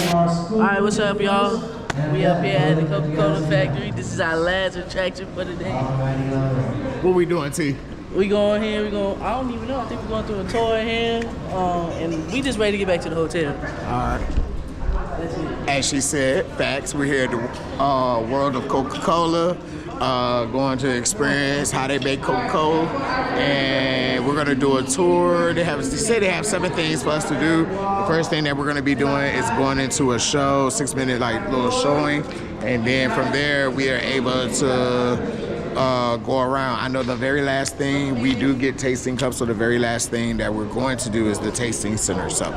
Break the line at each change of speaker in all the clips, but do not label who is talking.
Alright, what's up, y'all? We up here at the Coca-Cola factory. This is our last attraction for the day.
What we doing, T?
We going here, I don't even know, I think we're going through a tour here. And we just ready to get back to the hotel.
Alright.
That's it.
As she said, facts, we're here at the World of Coca-Cola, going to experience how they make Coca-Cola, and we're gonna do a tour. They say they have 7 things for us to do. The first thing that we're gonna be doing is going into a show, 6-minute little showing, and then from there we are able to go around. I know the very last thing, we do get tasting cups, so the very last thing that we're going to do is the tasting center. So.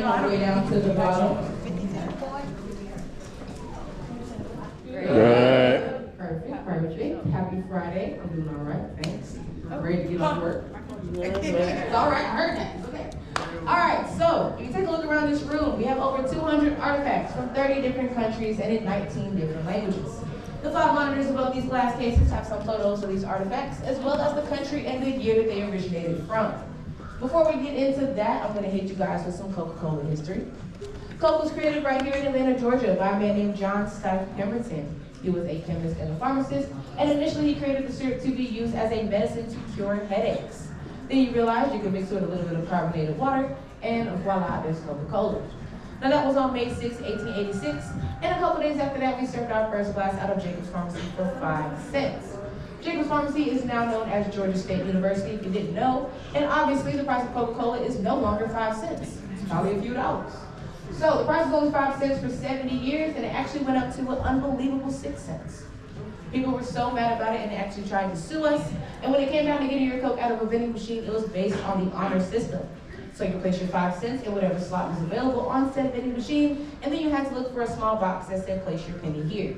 All the way down to the bottom.
Good.
Perfect. Happy Friday. I'm doing all right, thanks. I'm ready to get on work. It's all right, I heard that. It's okay. All right, so if you take a look around this room, we have over 200 artifacts from 30 different countries and in 19 different languages. The 5 monitors above these glass cases have some photos of these artifacts, as well as the country and the year that they originated from. Before we get into that, I'm gonna hit you guys with some Coca-Cola history. Coke was created right here in Atlanta, Georgia by a man named John Scott Pemberton. He was a chemist and a pharmacist, and initially he created the syrup to be used as a medicine to cure headaches. Then he realized you could mix it with a little bit of carbonated water, and voila, there's Coca-Cola. Now that was on May 6, 1886, and a couple days after that, we served our first glass out of Jacob's Pharmacy for 5 cents. Jacob's Pharmacy is now known as Georgia State University, if you didn't know, and obviously the price of Coca-Cola is no longer 5 cents. It's probably a few dollars. So the price was only 5 cents for 70 years, and it actually went up to an unbelievable 6 cents. People were so mad about it, and they actually tried to sue us, and when it came down to getting your Coke out of a vending machine, it was based on the honor system. So you place your 5 cents in whatever slot was available on said vending machine, and then you had to look for a small box that said place your penny here.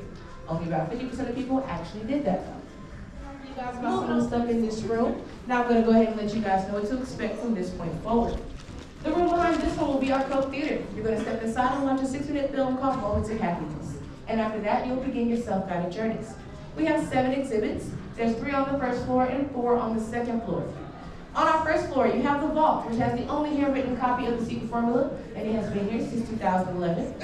Only about 50% of people actually did that though. You guys about some of the stuff in this room. Now I'm gonna go ahead and let you guys know what to expect from this point forward. The room behind this one will be our Coke Theater. You're gonna step inside and watch a 6-minute film called Moments of Happiness. And after that, you'll begin your self-guided journeys. We have 7 exhibits. There's 3 on the first floor and 4 on the second floor. On our first floor, you have the Vault, which has the only handwritten copy of the secret formula, and it has been here since 2011.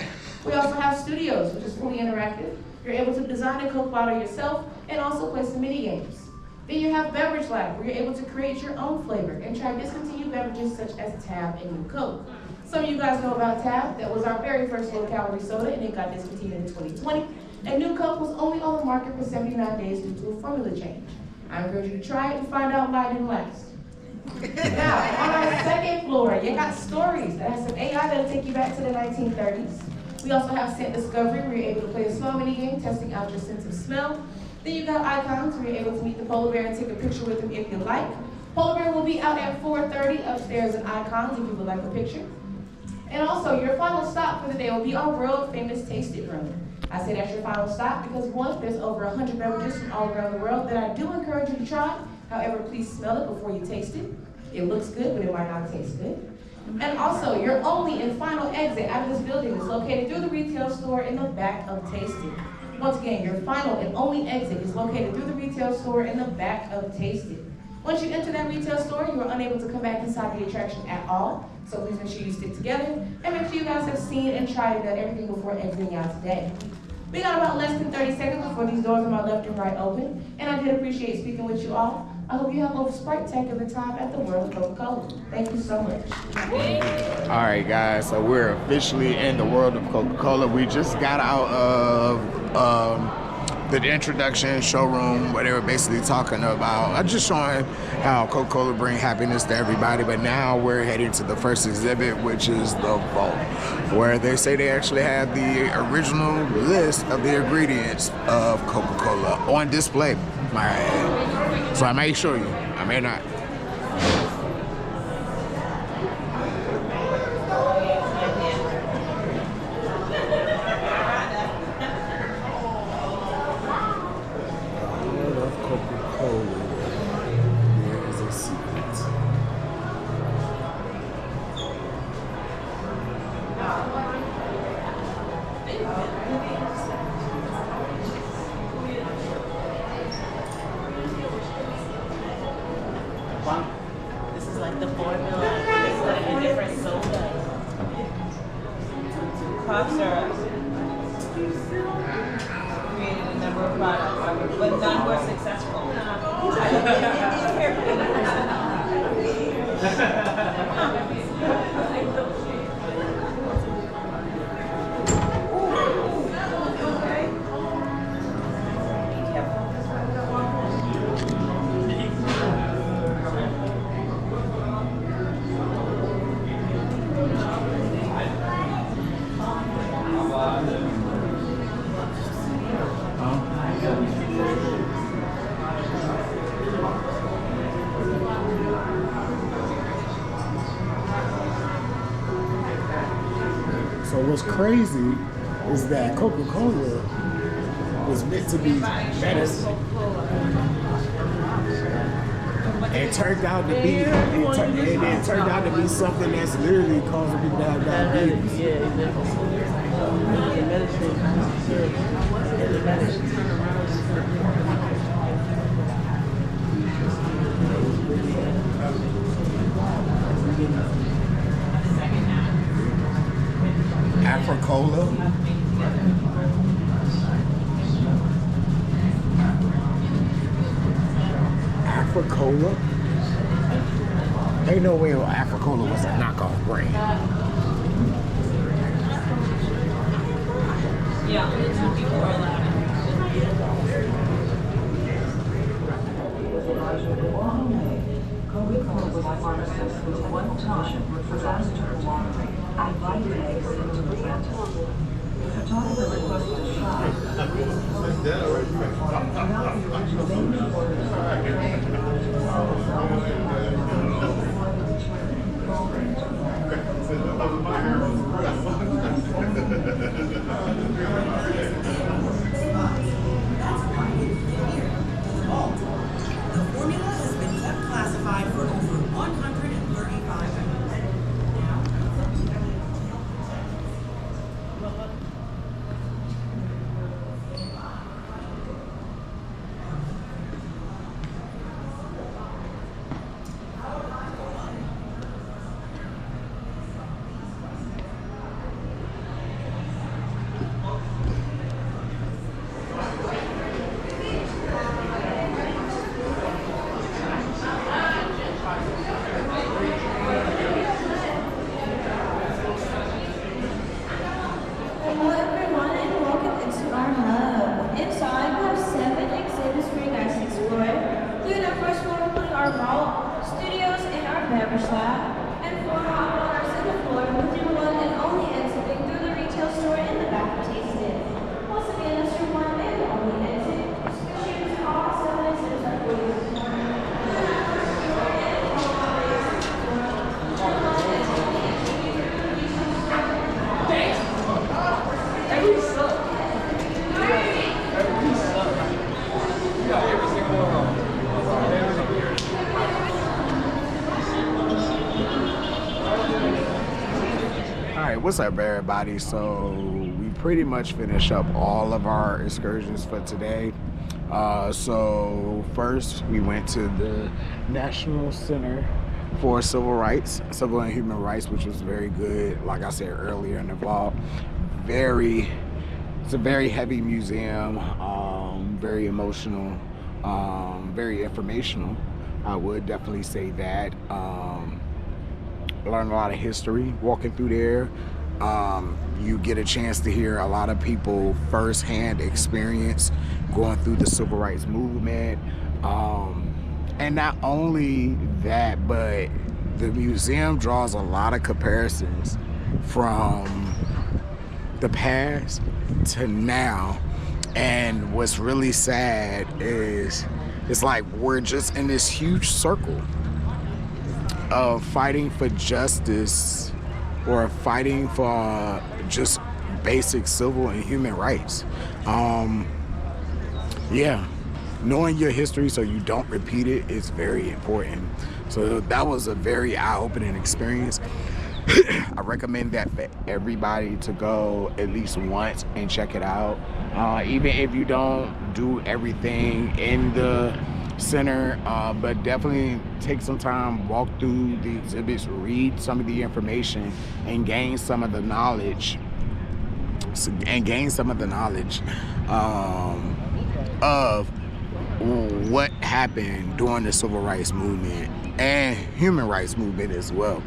We also have Studios, which is fully interactive. You're able to design a Coke bottle yourself and also play some mini games. Then you have Beverage Lab, where you're able to create your own flavor and try discontinued beverages such as Tab and New Coke. Some of you guys know about Tab. That was our very first low-calorie soda, and it got discontinued in 2020. And New Coke was only on the market for 79 days due to a formula change. I encourage you to try it and find out why it didn't last. Now, on our second floor, you got Stories that has some AI that'll take you back to the 1930s. We also have Scent Discovery, where you're able to play a small mini game testing out your sense of smell. Then you got Icons, where you're able to meet the polar bear and take a picture with him if you like. Polar bear will be out at 4:30 upstairs in Icons if you would like a picture. And also, your final stop for the day will be our world famous Tasted Room. I say that's your final stop because one, there's over 100 beverages from all around the world that I do encourage you to try. However, please smell it before you taste it. It looks good, but it might not taste good. And also, your only and final exit out of this building is located through the retail store in the back of Tasted. Once again, your final and only exit is located through the retail store in the back of Tasted. Once you enter that retail store, you are unable to come back inside the attraction at all. So please make sure you stick together and make sure you guys have seen and tried and done everything before exiting out today. We got about less than 30 seconds before these doors on my left and right open, and I did appreciate speaking with you all. I hope you have a spectacular time at the World of Coca-Cola. Thank you so much.
All right, guys, so we're officially in the World of Coca-Cola. We just got out of the introduction showroom where they were basically talking about just showing how Coca-Cola bring happiness to everybody. But now we're heading to the first exhibit, which is the vault, where they say they actually have the original list of the ingredients of Coca-Cola on display. So I may show you, I may not.
World of Coca-Cola. There is a secret.
This is like the formula. It's like a different soda.
Cough syrup created a number of products, but none were successful.
So what's crazy is that Coca-Cola was meant to be medicine. It turned out to be, it turned out to be something that's literally causing people to have diabetes.
Yeah, exactly. The medicine, the medicine.
Africola.
Africola? Ain't no way Africola was a knockoff brand.
Yeah, people were allowed.
Coca-Cola was pharmacist who at one time refused to water and Vitamex into Atlanta. The photographer requested a shot.
The formula has been kept classified for over 135 hours.
Hello everyone and welcome into our hub. Inside we have 7 exhibits for you guys to explore. Through the first floor we put our vault, studios, and our beverage lab. And 4 hot waters in the floor with your one and only exit through the retail store in the back of Taste It. Once again, that's your one and only exit. Studios, all 7 exhibits are for you.
Alright, what's up everybody? So we pretty much finished up all of our excursions for today. So first we went to the National Center for Civil and Human Rights, which was very good. Like I said earlier in the vault, it's a very heavy museum, very emotional, very informational. I would definitely say that. Learned a lot of history walking through there.
You get a chance to hear a lot of people firsthand experience going through the civil rights movement. And not only that, but the museum draws a lot of comparisons from the past to now. And what's really sad is it's like we're just in this huge circle of fighting for justice or fighting for just basic civil and human rights. Yeah, knowing your history so you don't repeat it is very important. So that was a very eye-opening experience. I recommend that for everybody to go at least once and check it out. Even if you don't do everything in the center, but definitely take some time, walk through the exhibits, read some of the information, and gain some of the knowledge. Of what happened during the civil rights movement and human rights movement as well.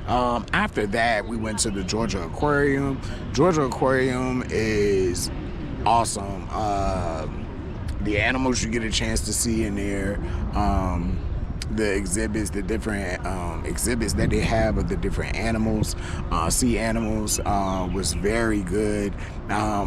After that, we went to the Georgia Aquarium. Georgia Aquarium is awesome. The animals you get a chance to see in there, the exhibits, the different exhibits that they have of the different animals, sea animals, was very good. I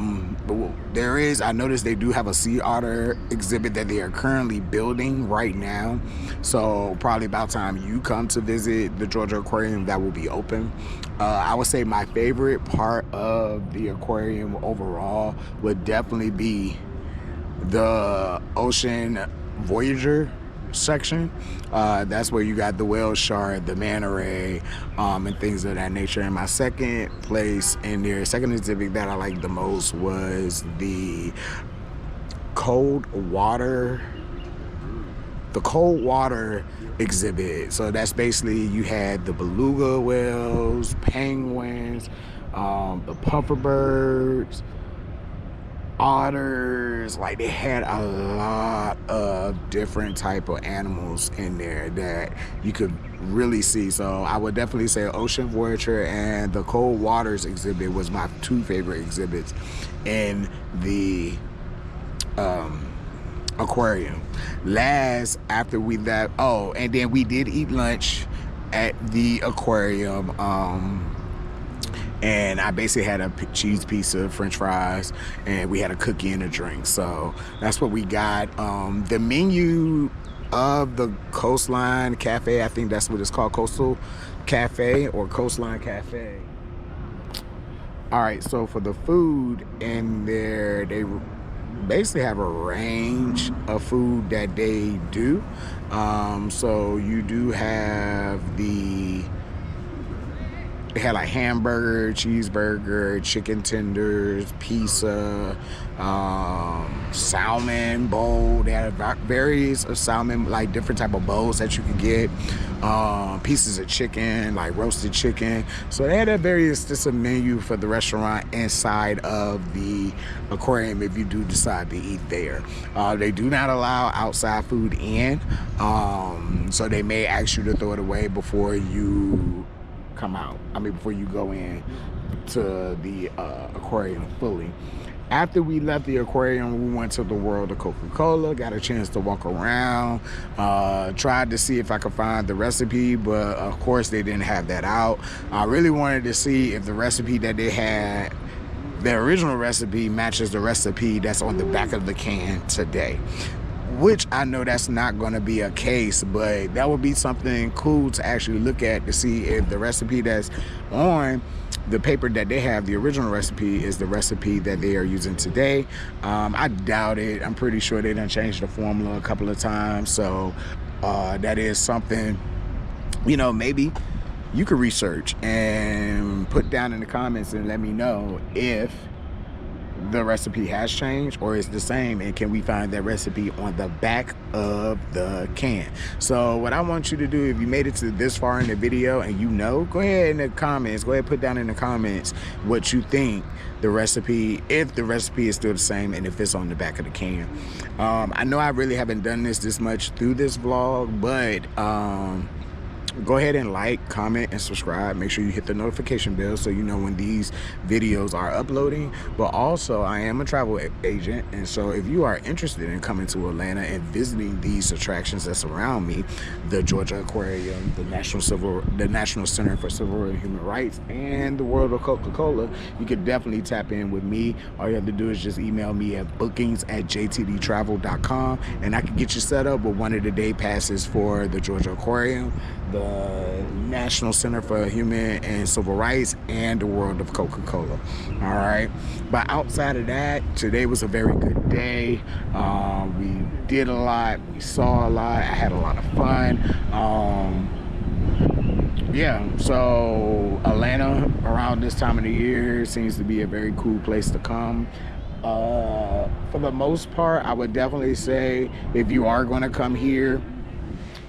noticed they do have a sea otter exhibit that they are currently building right now. So probably about time you come to visit the Georgia Aquarium, that will be open. I would say my favorite part of the aquarium overall would definitely be the Ocean Voyager section. That's where you got the whale shark, the manta ray, and things of that nature. And my second place in there, second exhibit that I liked the most was the cold water exhibit. So that's basically, you had the beluga whales, penguins, the pufferbirds, otters. Like, they had a lot of different type of animals in there that you could really see. So I would definitely say Ocean Voyager and the Cold Waters exhibit was my two favorite exhibits in the aquarium. Last, after we left, and then we did eat lunch at the aquarium. And I basically had a cheese pizza, french fries, and we had a cookie and a drink. So that's what we got. The menu of the Coastline Cafe, I think that's what it's called, Coastal Cafe or Coastline Cafe. All right, so for the food in there, they basically have a range of food that they do. So you do have they had like hamburger, cheeseburger, chicken tenders, pizza, salmon bowl. They had various of salmon, like different type of bowls that you could get. Pieces of chicken, like roasted chicken. So they had a just a menu for the restaurant inside of the aquarium if you do decide to eat there. They do not allow outside food in, so they may ask you to throw it away before you come out. Before you go in to the aquarium fully. After we left the aquarium, we went to the World of Coca-Cola, got a chance to walk around, tried to see if I could find the recipe, but of course they didn't have that out. I really wanted to see if the recipe that they had, the original recipe, matches the recipe that's on the back of the can today. Which I know that's not going to be a case, but that would be something cool to actually look at to see if the recipe that's on the paper that they have, the original recipe, is the recipe that they are using today. I doubt it. I'm pretty sure they done changed the formula a couple of times, so that is something, maybe you could research and put down in the comments and let me know if the recipe has changed or is the same, and can we find that recipe on the back of the can. So what I want you to do, if you made it to this far in the video and go ahead in the comments, go ahead and put down in the comments what you think the recipe, if the recipe is still the same and if it's on the back of the can. I know I really haven't done this much through this vlog, but go ahead and like, comment, and subscribe. Make sure you hit the notification bell so you know when these videos are uploading. But also, I am a travel agent, and so if you are interested in coming to Atlanta and visiting these attractions that surround me, the Georgia Aquarium, the National Center for Civil and Human Rights, and the World of Coca-Cola, you could definitely tap in with me. All you have to do is just email me at bookings@jtdtravel.com, and I can get you set up with one of the day passes for the Georgia Aquarium, the National Center for Human and Civil Rights, and the World of Coca-Cola. All right, but outside of that, today was a very good day. We did a lot, we saw a lot, I had a lot of fun. Yeah, so Atlanta around this time of the year seems to be a very cool place to come. For the most part, I would definitely say if you are going to come here,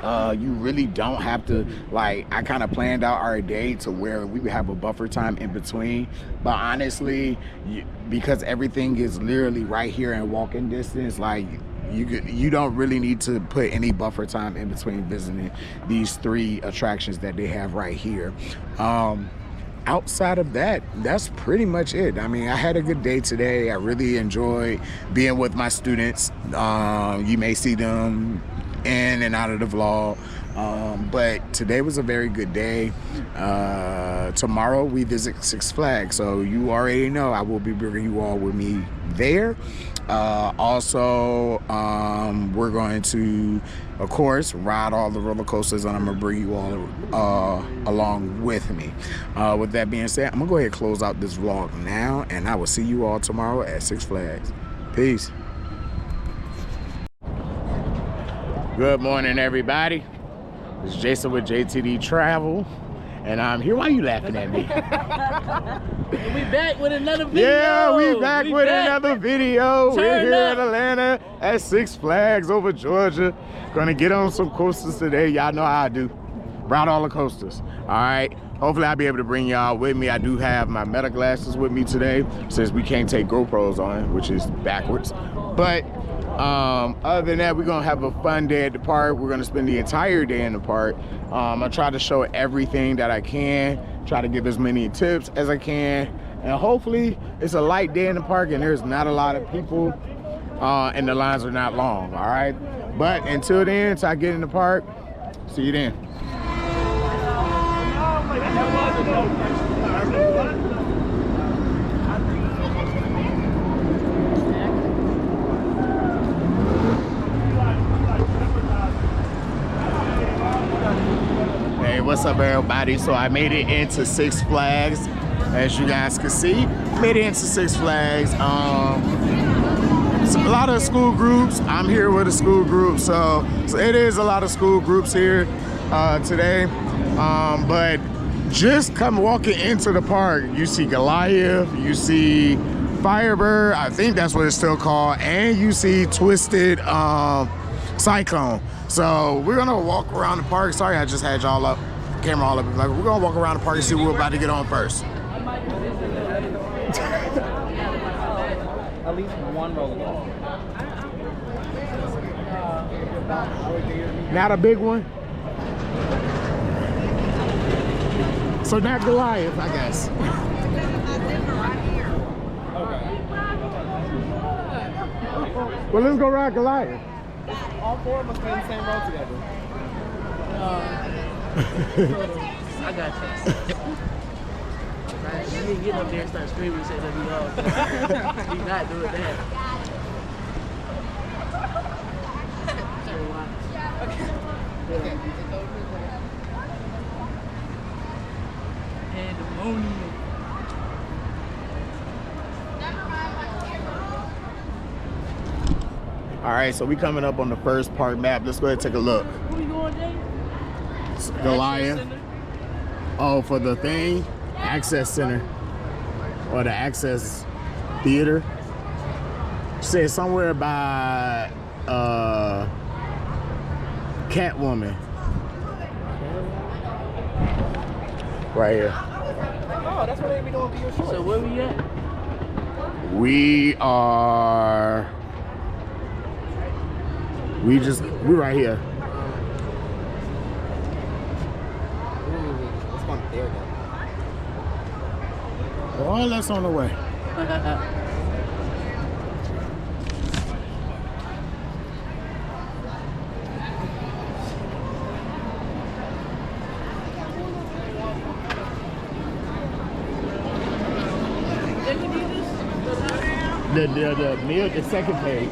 you really don't have to, like, I kind of planned out our day to where we would have a buffer time in between, but honestly, because everything is literally right here in walking distance, like, you don't really need to put any buffer time in between visiting these 3 attractions that they have right here. Outside of that, that's pretty much it. I mean, I had a good day today. I really enjoyed being with my students. You may see them in and out of the vlog, but today was a very good day. Tomorrow we visit Six Flags, so you already know I will be bringing you all with me there. Also, we're going to, of course, ride all the roller coasters, and I'm gonna bring you all along with me. With that being said, I'm gonna go ahead and close out this vlog now, and I will see you all tomorrow at Six Flags. Peace. Good morning, everybody. It's Jason with JTD Travel, and I'm here. Why are you laughing at me?
We back with another video.
Yeah, we back with another video. We're
Turn
here
up.
in Atlanta at Six Flags over Georgia. Gonna get on some coasters today. Y'all know how I do. Ride all the coasters. All right. Hopefully I'll be able to bring y'all with me. I do have my meta glasses with me today since we can't take GoPros on, which is backwards. But other than that, we're gonna have a fun day at the park. We're gonna spend the entire day in the park. I try to show everything that I can, try to give as many tips as I can, and hopefully it's a light day in the park and there's not a lot of people and the lines are not long. All right, but until then, until I get in the park, see you then. Hey, what's up, everybody? So I made it into Six Flags, as you guys can see. Made it into Six Flags. A lot of school groups. I'm here with a school group, so it is a lot of school groups here today. But just come walking into the park, you see Goliath, you see Firebird, I think that's what it's still called, and you see Twisted Cyclone. So we're gonna walk around the park. Sorry, I just had y'all up, camera all up. Like, we're gonna walk around the park and see what we're about to get on first.
At least one roller coaster.
Not a big one. So not Goliath, I guess. Well, let's go ride Goliath.
All 4 of us stay in the same row together.
I got you. You didn't get up there and start screaming and say that we all. We not doing that. Okay. Pandemonium.
All right, so we coming up on the first park map. Let's go ahead and take a look.
Where you going, Jay?
Goliath. Oh, for the thing? Access Center. Or the Access Theater. Said somewhere by Catwoman. Right here.
Oh, that's where they be doing for your shorts.
So where we at?
We right here.
There we go.
All that's on the way. The meal, the second page.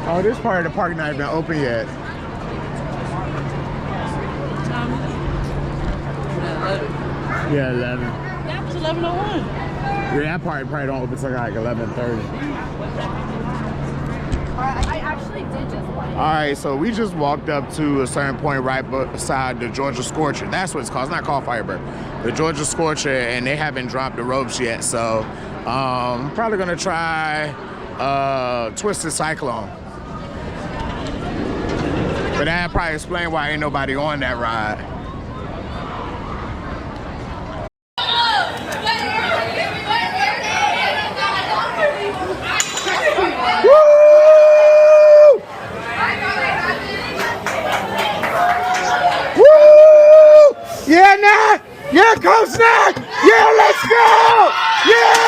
Oh, this part of the park not even open yet. Yeah, 11.
That was 11:01.
Yeah, that part probably don't open until like 11:30.
I actually did just like.
All right, so we just walked up to a certain point right beside the Georgia Scorcher. That's what it's called. It's not called Firebird. The Georgia Scorcher, and they haven't dropped the ropes yet. So probably gonna try Twisted Cyclone. But that'll probably explain why ain't nobody on that ride. Yeah, nah. Yeah, Coach Snack. Yeah, let's go. Yeah.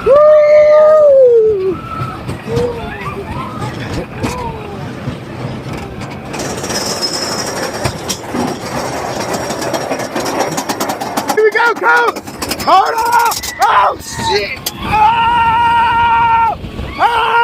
Woo. Here we go, Coach. Hold on. Oh, shit. Oh. Oh.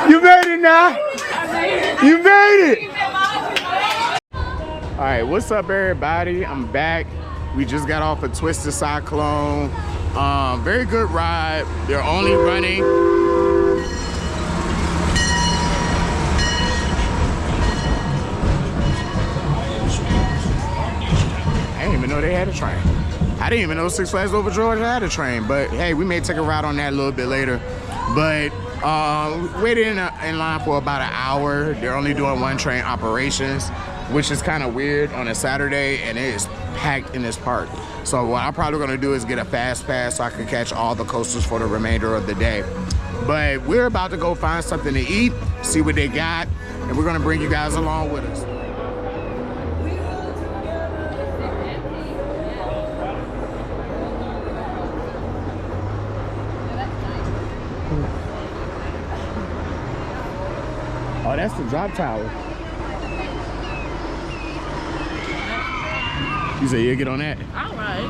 You made it now. You made it. All right, what's up, everybody? I'm back. We just got off a Twisted Cyclone. Very good ride. They're only running. I didn't even know they had a train. I didn't even know Six Flags Over Georgia had a train, but hey, we may take a ride on that a little bit later. But waited in line for about an hour. They're only doing one train operations, which is kind of weird on a Saturday, and it is packed in this park. So what I'm probably gonna do is get a fast pass so I can catch all the coasters for the remainder of the day. But we're about to go find something to eat, see what they got, and we're gonna bring you guys along with us. Oh, that's the drop tower. You say you'll get on that?
All right.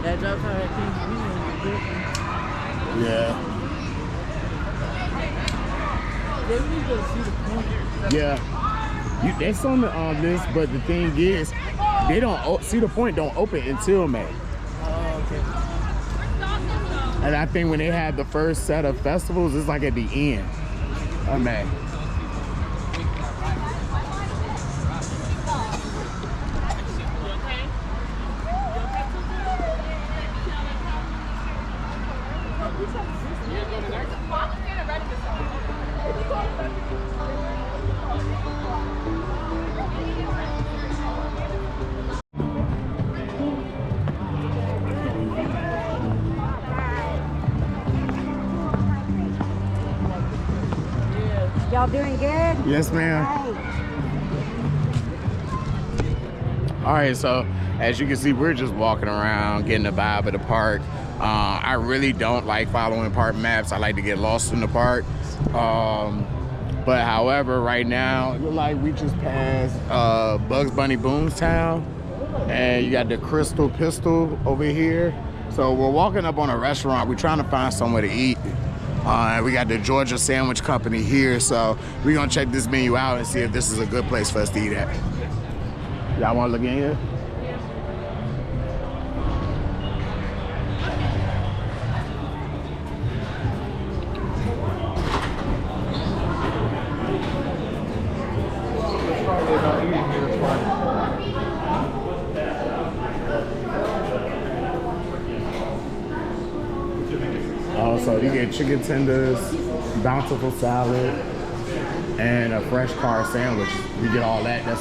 That drop tower at King's
Yeah.
They really go see the point.
Yeah. That's on the list, but the thing is, they don't see the point don't open until May.
Oh, okay.
And I think when they had the first set of festivals, it's like at the end of May.
Y'all doing good?
Yes, ma'am. All right, so as you can see, we're just walking around, getting the vibe of the park. I really don't like following park maps. I like to get lost in the park. But however, right now, it looks like we just passed Bugs Bunny Boomstown, and you got the Crystal Pistol over here. So we're walking up on a restaurant. We're trying to find somewhere to eat. We got the Georgia Sandwich Company here, so we're gonna check this menu out and see if this is a good place for us to eat at. Y'all wanna look in here? So you get chicken tenders, bountiful salad, and a fresh carb sandwich. You get all that. That's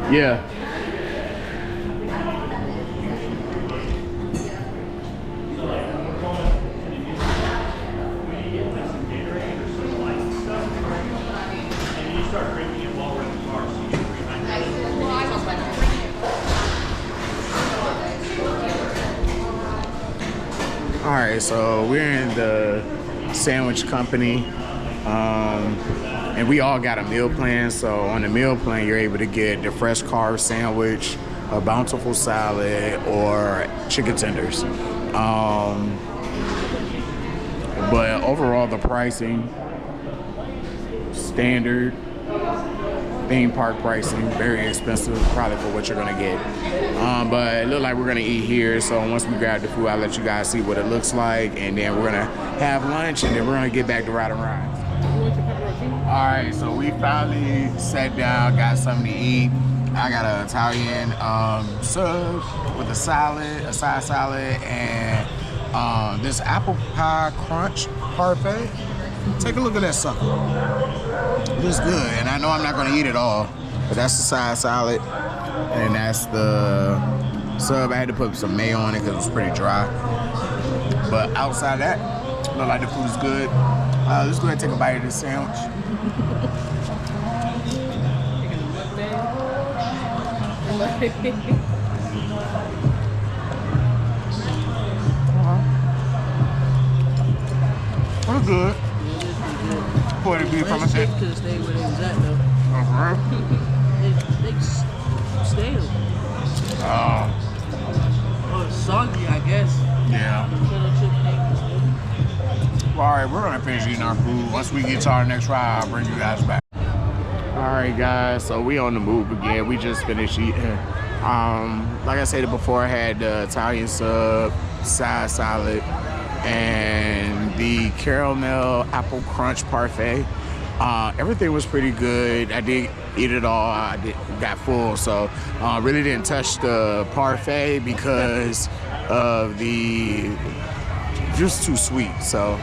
yeah. All right, so we're in the sandwich company, and we all got a meal plan. So on the meal plan, you're able to get the fresh carb sandwich, a bountiful salad, or chicken tenders. But overall, the pricing, standard theme park pricing, very expensive probably for what you're gonna get. But it looked like we're gonna eat here, so once we grab the food, I'll let you guys see what it looks like, and then we're gonna have lunch, and then we're gonna get back to riding rides. All right, so we finally sat down, got something to eat. I got an Italian sub with a salad, a side salad, and this apple pie crunch parfait. Take a look at that sucker. It looks good, and I know I'm not gonna eat it all, but that's the side salad, and that's the sub. I had to put some mayo on it because it was pretty dry. But outside that, look like the food is good. Let's go ahead and take a bite of this sandwich. It's good. Pour the beef from a
Chicken could have stayed where they was at though. They stale. Oh, it's soggy, I guess.
Yeah. Well, all right, we're gonna finish eating our food. Once we get to our next ride, I'll bring you guys back. All right, guys, so we on the move again. We just finished eating. Like I said before, I had the Italian sub, side salad, and the caramel apple crunch parfait. Everything was pretty good. I did eat it all. Got full, so really didn't touch the parfait because of the just too sweet. So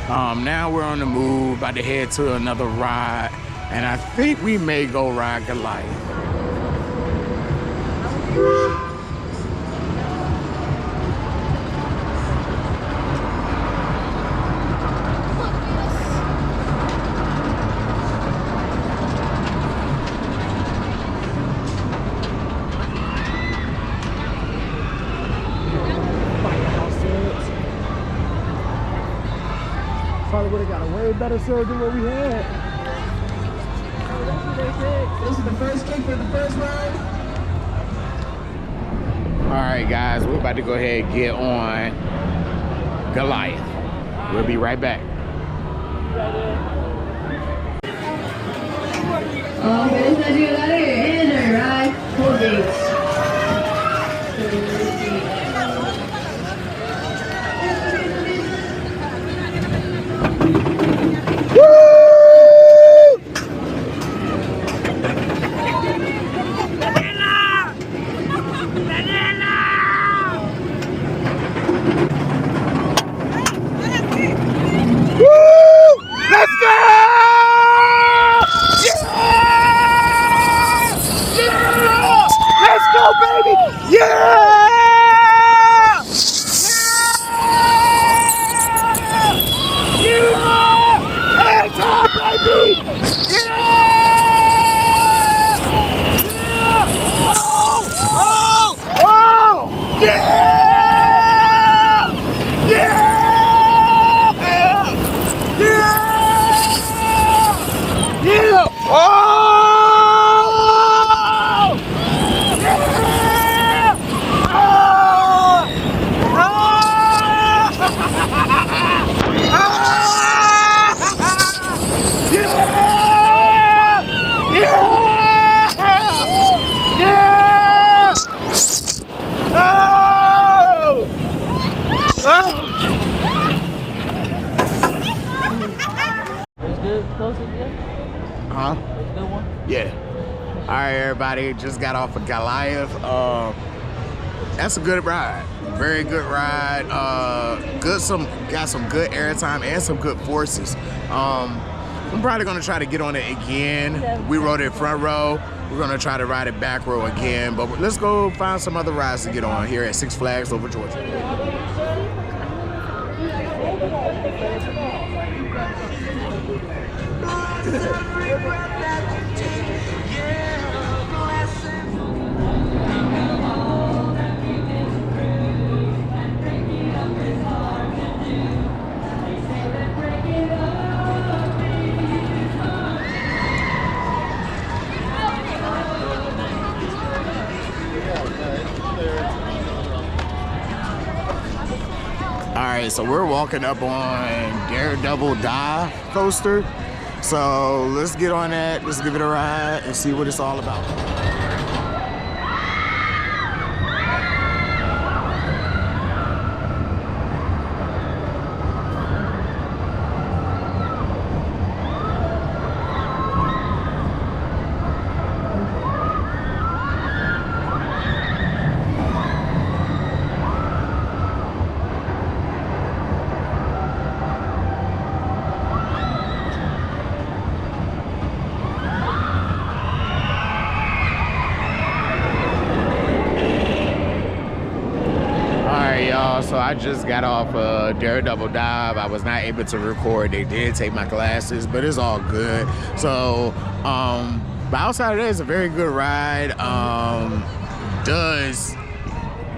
now we're on the move, about to head to another ride, and I think we may go ride Goliath. Probably would have got a way better serve than what we had.
This is the first kick for the first ride.
All right, guys, we're about to go ahead and get on Goliath. We'll be right back.
Okay, let's do that here. And a ride, 4 gates.
It's good, close again?
Huh?
It's a good one?
Yeah. All right, everybody. Just got off of Goliath. That's a good ride. Very good ride. Got some good airtime and some good forces. I'm probably gonna try to get on it again. We rode it front row. We're gonna try to ride it back row again. But let's go find some other rides to get on here at Six Flags over Georgia. All right, so we're walking up on Daredevil Dive coaster. So let's get on that. Let's give it a ride and see what it's all about. So I just got off Daredevil Dive. I was not able to record. They did take my glasses, but it's all good. So, but outside of that, it's a very good ride.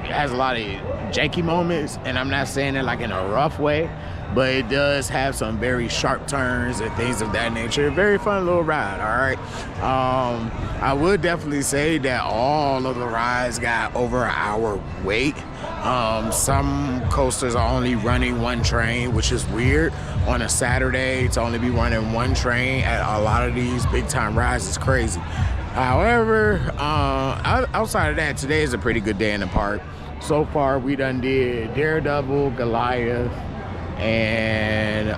Has a lot of janky moments, and I'm not saying it like in a rough way, but it does have some very sharp turns and things of that nature. Very fun little ride, all right? I would definitely say that all of the rides got over an hour wait. Some coasters are only running one train, which is weird. On a Saturday, to only be running one train at a lot of these big time rides is crazy. However, outside of that, today is a pretty good day in the park. So far, we done did Daredevil, Goliath, and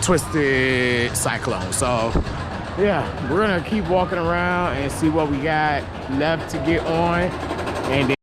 Twisted Cyclone. So yeah, we're gonna keep walking around and see what we got left to get on, and